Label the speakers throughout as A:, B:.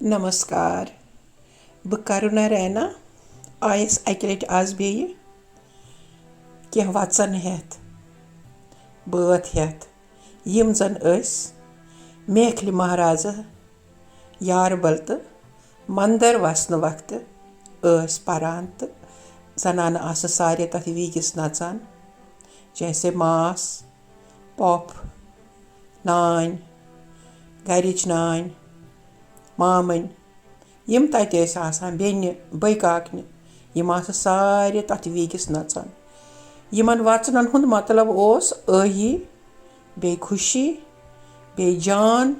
A: नमस्कार बह Karuna Raina आयस अकि लटि आज बेयि कह वचन हेथ बात हेथ यम जन मेखलि महाराज यारबल तो मंदर वसन वक्त परान तो जनान आस सारे तथ वीगिस नचान जैसे मास पॉप नान गरिच नान मामन यम तत आसान बेन बैकाकन यम आस सारे तथ वीगिस नचान यमन वचनन हुंद मतलब ओस आही बे खुशी बे जान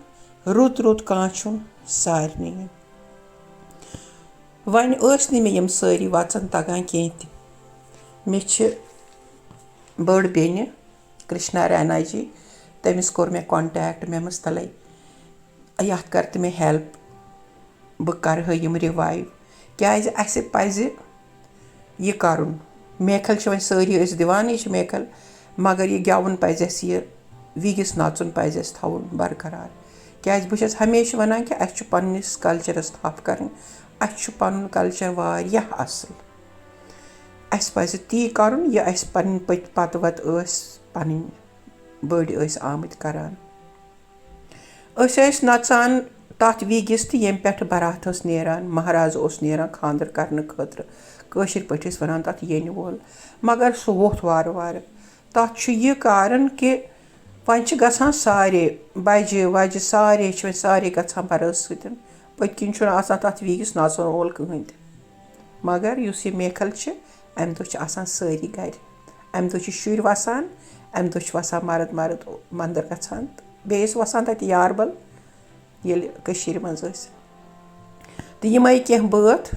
A: रुत रुत काछुन सारनी वन नी मे यम सारी वचन तगान कह मे बड़ बेन कृष्णा रैना जी तमिस कोर मे कांटेक्ट मे मस तले यथ कर मे हेल्प बह कर यम रिवाइव क्याज असे पज यह करुन मेखल वन सारी दिवान यह मेखल मगर यह गेवन पज अस यह वीगिस नचुन पज अस थवन बरकरार क्याज बह छस हमेशा वनान कि अस पन्निस कल्चरस थप करन अस पनुन कल्चर वारियाह असल अस पज ती करन यह अस पन्न पत वत पन्न बड़ आमत करान नचान तथ वीगिस तो यम पे बारात नेरान महाराज नेरान खानदर करने खतर कशिर पे वनान तथ येन वोल मगर सह वोथ वार वार तथ यह कारण कि वन गसान सारे बजे वजे सारे सारे गसान बरस सतन पत्किन तथ वीगिस नचन वोल कहें मगर उस यह मेखल अमे दह सारी गर अमे दह शुर वसान अमे दह वसान मर्द मर्द मंदिर गसान बेस वसान तत यारबल ये मज तो यमे कह बात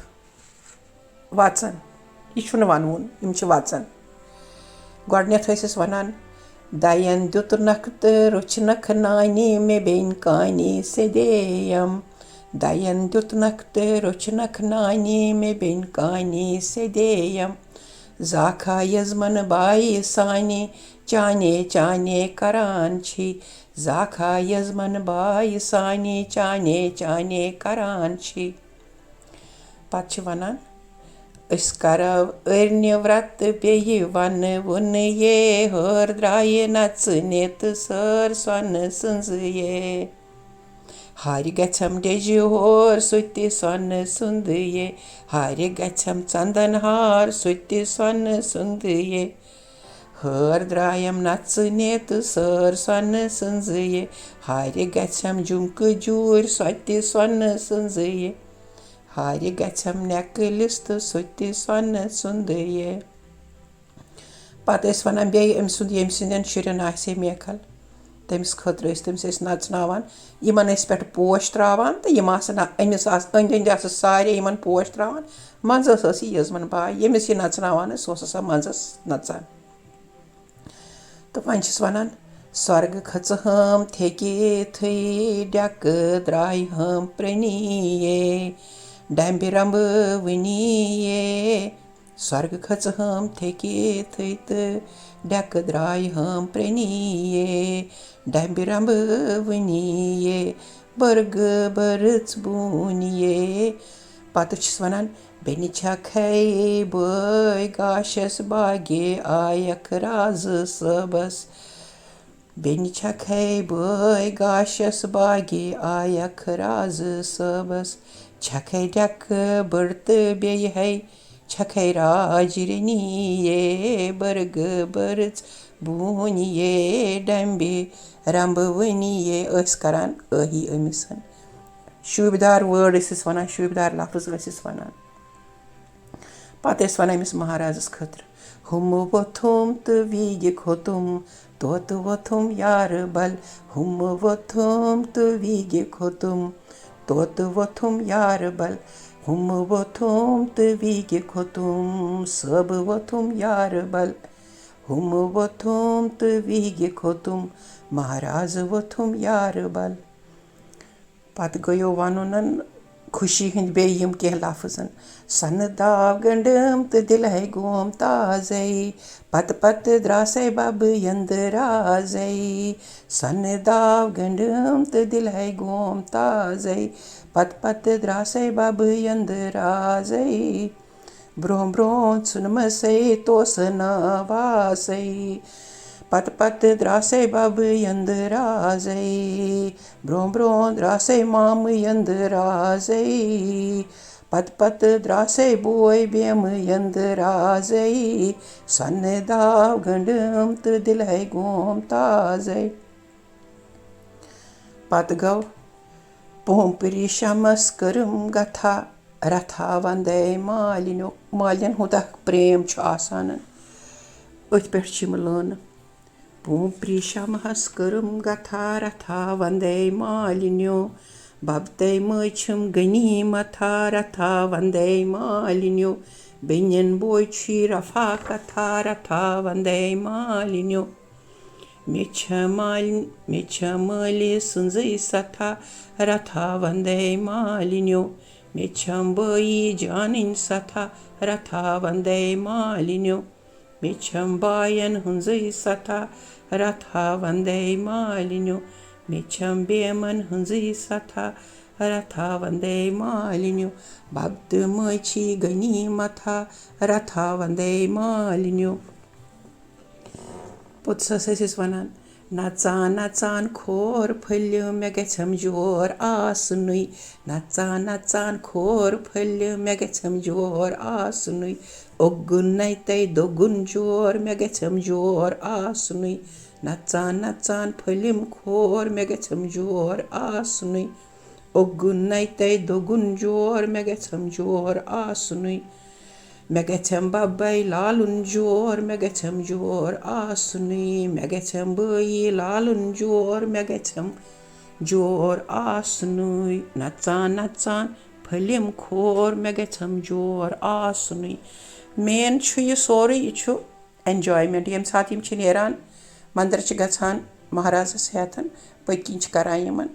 A: वचन यह वनवन यम वचन गोडनेथ वनान दयन दुतनख तो रुचनख नानी मे बेन कानी सेदेयम दयन दुतनख तो रुचनख नानी मे बेन कानी सेदेयम जाखा यजमन बाई सानी चाने चाने करान छी जाखा यजमन बाई सानी चाने चाने करान छी पत वनान अस करव अर्न व्रत बेयि वन वुन ये हर द्राय नचने तो सर सन सन्ज ये हारि गछम डेजि होर सुति सन सुंद ये हारि गछम चंदन हार सुति सन सुंद ये हर द्रायम नचने तो सर सन सन्ज ये हारि गछम झुमक जूर सुति सन सन्ज ये हारि गछम नेकलिस तो सुति सन सुंद ये पत वनान बे अम सुंद यम सिंदन शुरन आसे मेखल तमिस खतर तमिस नचनावान यमन पे पोश त्रावान तो यम अमिस अंद अंद सारे यमन पोश त्रावान मंजस यजमन बाय यमिस यह नचनावान सह मंजस नचान तो वन वनान स्वर्ग खच हम थेके थई डक द्राय हम प्रणीये डम्बिरम्ब वनीये स्वर्ग खच हम थेके थई तो डक द्राय हम प्रणीये डम्बिरम्ब वनीये बर्ग बरच बुनिये पत वनान बेनि छे बय गाशस बागे आयक राज सबस बेनि छे बय गाशस बागे आयक राज सबस छखे डक बर्त बेय है छखे राजरनिये बर्ग बरच बुनिये डम्बे रंब वनिये करान आही अमिसन शुभदार वर्ड वनान शुभदार लफ्ज वनान पत वन अमिस महाराजस खतर हम वोथुम तो वीगि खोतुम तोत वोथुम यारबल हम वोथुम तो वीगि खोतुम तोत वोथुम यारबल हम वोथुम तो वीगि खोतुम सब वोथुम यारबल हम वोथुम तो वीगि खोतुम महाराज वोथुम यारबल पत गयो वनुन खुशी हंद बेयम कह लफ्जन सन दाव गंडम तो दिल है गोम ताजे पत द्रासे बब यंदराजे सन दाव गंडम तो दिल है गोम ताजे पत द्रासे बब यंदराजे ब्रोह ब्रोह सुनमसे तोस नवासे पत द्रासे बब यंदराजे ब्रोह ब्रोह द्रासे माम यंदराजे पत द्रासे बोय बेम यंदराजे सन दाव गंडम तो दिल है गोम ताजे पत गौ पोम्परी शमस करम गथा रथा वंदे मालिन हुदा प्रेम आसान अथ पे लान पोम्परी शमहस करम गथा रथा वंदे मालिन्यो बबते मछम गनी मथा रथा वंदे मालिन्यो बेनियन बोय छी रफा कथा रथा वंदे मालिन्यो मेछ माली सुंजई सथा रथा वंदे मालिन्यो मेछम बई जानिन सथा रथा वंदे मालिन्यो मेछम बायन हुंजई सथा रथा वंदे मालिन्यो मेछम बेमन हुंजई सथा रथा वंदे मालिन्यो बब्द मछी गनी मथा रथा वंदे मालिन्यो पुत्स वनान नचान नचान खोर फल्य मे गछम जोर आसनुई नचान नचान खोर फल्य मे गछम जोर आसनुई ओगुन नैते दोगुन जोर मे गछम जोर आसनुई नचान नचान फलिम खोर मे गछम जोर आसनुई ओगुन नैते दोगुन जोर मे गछम जोर आसनुई मे गछम बब्बै लालुन जोर मे गछम जोर आसनुई मे गछम बई लालुन जोर मे गछम जोर आसनुई नचान नचान फलिम खोर मे गछम जोर आसनुई मेन यह सोरे यह एंजॉयमेंट यम साथ यम नेरान मंदिर गछान महाराजस हेतन पतकिन करान यमन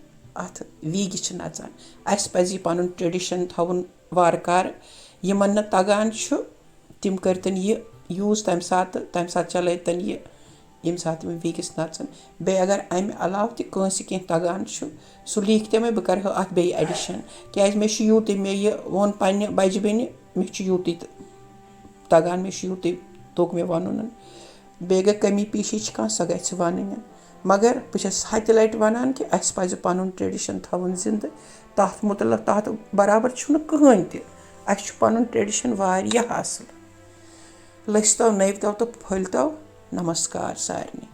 A: अथ वीगिस नचान अस पज पन ट्रेडिशन थवन वारकार यमन न तगान तिम करतन यह यूज तम सात चलतन यह यम सात वीगिस नचन बे अगर अमि अलाव तह कह तगान सह लिख मे बह कर अत बे एडिशन क्या मे यूत मे यह वोन पन्ने बज बेनि मे यूत तगान मे यूत तोग मे वन बे गई कमी पीशी सह गि वन मगर बस हत लट वनान कि अस पज पन ट्रेडिशन थवन जिंद तथ मुतलक तथ बराबर कहन तस पन ट्रेडिशन वारियाह असल लसतो नवतो तो फलतो नमस्कार सारनी।